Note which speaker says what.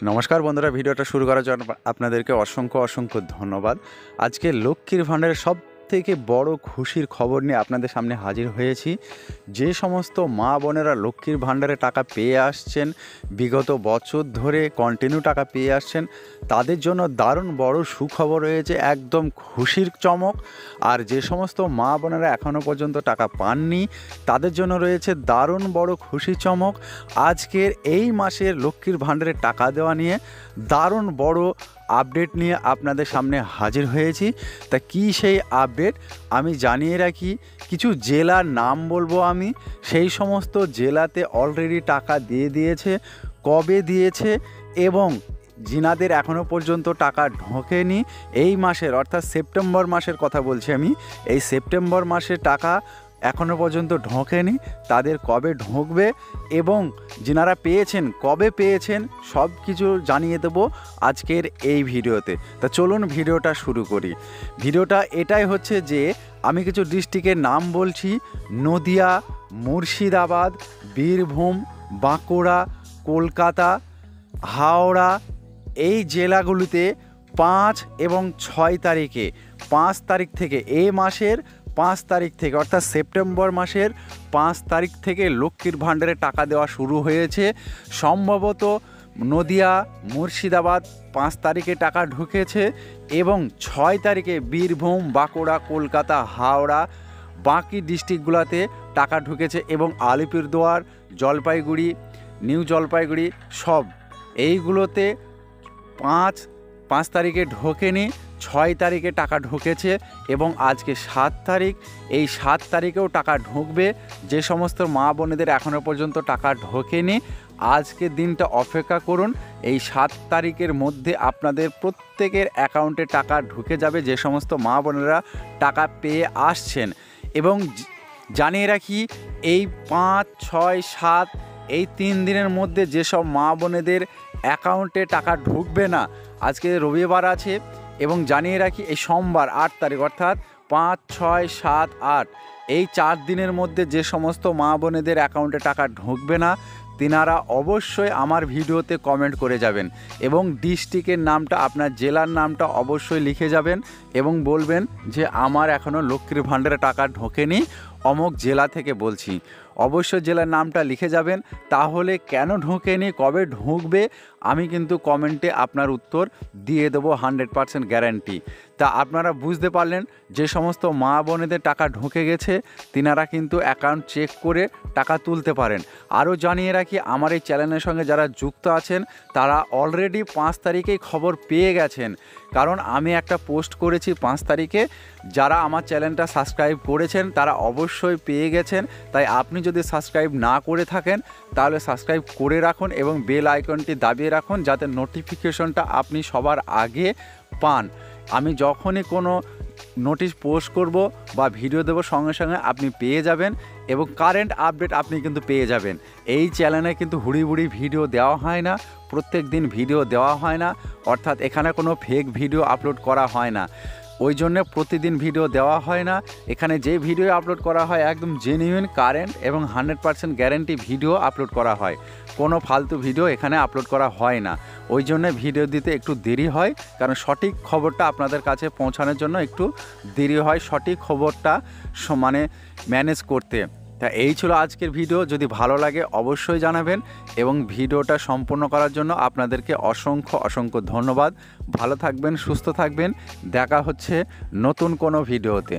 Speaker 1: নমস্কার বন্ধুরা, ভিডিওটা শুরু করার জন্য আপনাদেরকে অসংখ্য ধন্যবাদ। আজকে লক্ষ্মীর ভাণ্ডারের সব থেকে বড় খুশির খবর নিয়ে আপনাদের সামনে হাজির হয়েছি। যে সমস্ত মা বোনেরা লক্ষ্মীর ভাণ্ডারে টাকা পেয়ে আসছেন, বিগত বছর ধরে কন্টিনিউ টাকা পেয়ে আসছেন, তাদের জন্য দারুণ বড় সুখবর রয়েছে, একদম খুশির চমক। আর যে সমস্ত মা বোনেরা এখনও পর্যন্ত টাকা পাননি, তাদের জন্য রয়েছে দারুণ বড় খুশি চমক। আজকের এই মাসের লক্ষ্মীর ভাণ্ডারে টাকা দেওয়া নিয়ে দারুণ বড় আপডেট নিয়ে আপনাদের সামনে হাজির হয়েছি। তা কি সেই আপডেট আমি জানিয়ে রাখি। কিছু জেলার নাম বলবো আমি, সেই সমস্ত জেলাতে অলরেডি টাকা দিয়ে দিয়েছে, কবে দিয়েছে এবং যিনাদের এখনও পর্যন্ত টাকা ঢোকেনি এই মাসের, অর্থাৎ সেপ্টেম্বর মাসের কথা বলছি আমি, এই সেপ্টেম্বর মাসের টাকা এখনও পর্যন্ত ঢোকেনি, তাদের কবে ঢুকবে এবং যিনারা পেয়েছেন কবে পেয়েছেন সব কিছু জানিয়ে দেবো আজকের এই ভিডিওতে। তা চলুন ভিডিওটা শুরু করি। ভিডিওটা এটাই হচ্ছে যে আমি কিছু ডিস্ট্রিক্টের নাম বলছি: নদিয়া, মুর্শিদাবাদ, বীরভূম, বাঁকুড়া, কলকাতা, হাওড়া। এই জেলাগুলিতে 5 এবং 6 তারিখে, 5 তারিখ থেকে, এই মাসের 5 তারিখ থেকে অর্থাৎ সেপ্টেম্বর মাসের 5 তারিখ থেকে লক্ষ্মীর ভাণ্ডারে টাকা দেওয়া শুরু হয়েছে। সম্ভবত নদিয়া, মুর্শিদাবাদ 5 তারিখে টাকা ঢুকেছে এবং 6 তারিখে বীরভূম, বাঁকুড়া, কলকাতা, হাওড়া, বাকি ডিস্ট্রিক্টগুলোতে টাকা ঢুকেছে এবং আলিপুরদুয়ার, জলপাইগুড়ি, নিউ জলপাইগুড়ি সব এইগুলোতে 5 তারিখে ঢোকেনি, 6 তারিখে টাকা ঢুকেছে এবং আজকে 7 তারিখ, এই 7 তারিখেও টাকা ঢুকবে। যে সমস্ত মা বোনেদের এখনও পর্যন্ত টাকা ঢোকেনি, আজকের দিনটা অপেক্ষা করুন। এই 7 তারিখের মধ্যে আপনাদের প্রত্যেকের অ্যাকাউন্টে টাকা ঢুকে যাবে, যে সমস্ত মা বোনেরা টাকা পেয়ে আসছেন। এবং জানিয়ে রাখি, এই 5, 6, 7 এই 3 দিনের মধ্যে যেসব মা বোনেদের অ্যাকাউন্টে টাকা ঢুকবে না, আজকে রবিবার আছে এবং জানিয়ে রাখি এই সোমবার 8 তারিখ অর্থাৎ 5, 6, 7, 8 এই 4 দিনের মধ্যে যে সমস্ত মা বোনেদের অ্যাকাউন্টে টাকা ঢুকবে না, তিনারা অবশ্যই আমার ভিডিওতে কমেন্ট করে যাবেন এবং ডিস্ট্রিক্টের নামটা, আপনার জেলার নামটা অবশ্যই লিখে যাবেন এবং বলবেন যে আমার এখনও লক্ষ্মীর ভাণ্ডারে টাকা ঢোকেনি, অমুক জেলা থেকে বলছি। অবশ্যই জেলার নামটা লিখে যাবেন, তাহলে কেন ঢোকেনি, কবে ঢুকবে আমি কিন্তু কমেন্টে আপনার উত্তর দিয়ে দেবো 100% গ্যারান্টি। তা আপনারা বুঝতে পারলেন, যে সমস্ত মা বোনেদের টাকা ঢুকে গেছে তিনারা কিন্তু অ্যাকাউন্ট চেক করে টাকা তুলতে পারেন। আরও জানিয়ে রাখি, আমার এই চ্যানেলের সঙ্গে যারা যুক্ত আছেন তারা অলরেডি 5 তারিখেই খবর পেয়ে গেছেন, কারণ আমি একটা পোস্ট করেছি 5 তারিখে। যারা আমার চ্যানেলটা সাবস্ক্রাইব করেছেন তারা অবশ্যই পেয়ে গেছেন। তাই আপনি যদি সাবস্ক্রাইব না করে থাকেন তাহলে সাবস্ক্রাইব করে রাখুন এবং বেল আইকনটি দাবিয়ে রাখুন, যাতে নোটিফিকেশনটা আপনি সবার আগে পান। আমি যখনই কোনো নোটিশ পোস্ট করব বা ভিডিও দেবো সঙ্গে সঙ্গে আপনি পেয়ে যাবেন এবং কারেন্ট আপডেট আপনি কিন্তু পেয়ে যাবেন। এই চ্যানেলে কিন্তু হুড়ি ভিডিও দেওয়া হয় না, প্রত্যেক দিন ভিডিও দেওয়া হয় না, অর্থাৎ এখানে কোনো ফেক ভিডিও আপলোড করা হয় না, ওই জন্যে প্রতিদিন ভিডিও দেওয়া হয় না। এখানে যে ভিডিও আপলোড করা হয় একদম জেনুইন, কারেন্ট এবং 100% গ্যারেন্টি ভিডিও আপলোড করা হয়, কোনো ফালতু ভিডিও এখানে আপলোড করা হয় না। ওই জন্যে ভিডিও দিতে একটু দেরি হয়, কারণ সঠিক খবরটা আপনাদের কাছে পৌঁছানোর জন্য একটু দেরি হয়, সঠিক খবরটা মানে ম্যানেজ করতে। তা এই ছিল আজকের ভিডিও। যদি ভালো লাগে অবশ্যই জানাবেন এবং ভিডিওটা সম্পূর্ণ করার জন্য আপনাদেরকে অসংখ্য ধন্যবাদ। ভালো থাকবেন, সুস্থ থাকবেন, দেখা হচ্ছে নতুন কোনো ভিডিওতে।